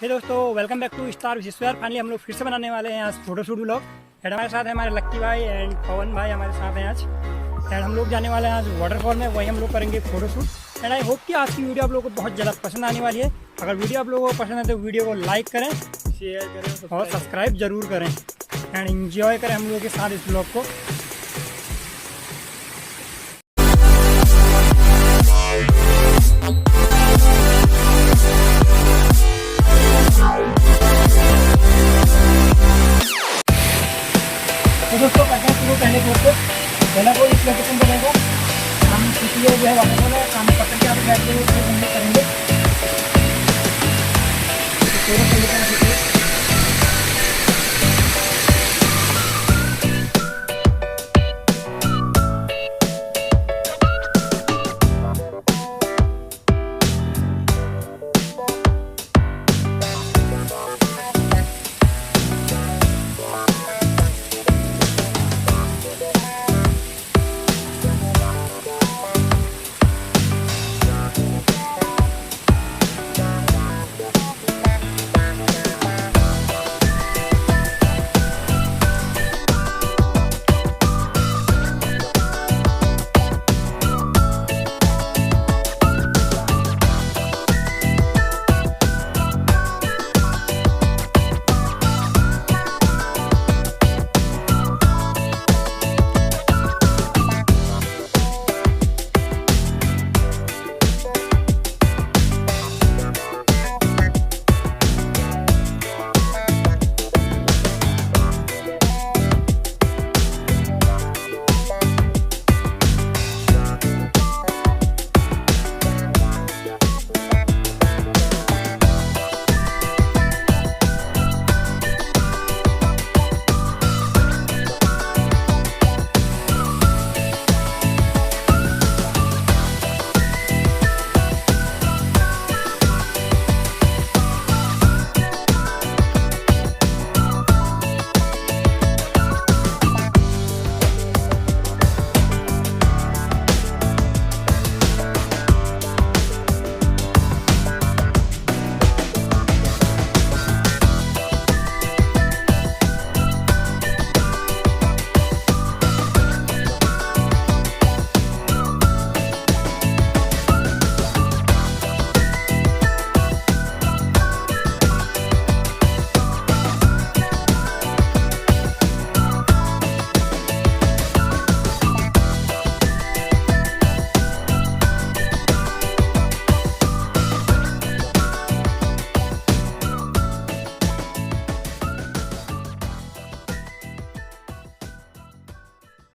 हे दोस्तों, welcome back to star Visheshwar. Finally हम लोग फिर से बनाने वाले हैं आज फोटोशूट व्लॉग। एंड हमारे साथ है हमारे लक्की भाई एंड पवन भाई हमारे साथ हैं आज। एंड हम लोग जाने वाले हैं आज वाटरफॉल में, वही हम लोग करेंगे फोटोशूट। एंड आई होप कि आज की वीडियो आप लोगों को बहुत ज़्यादा पसंद आने वाली है। अगर वीडियो आप लोगों को पसंद है तो वीडियो को लाइक करें, शेयर करें और सब्सक्राइब जरूर करें एंड इन्जॉय करें हम लोगों के साथ इस ब्लॉग को।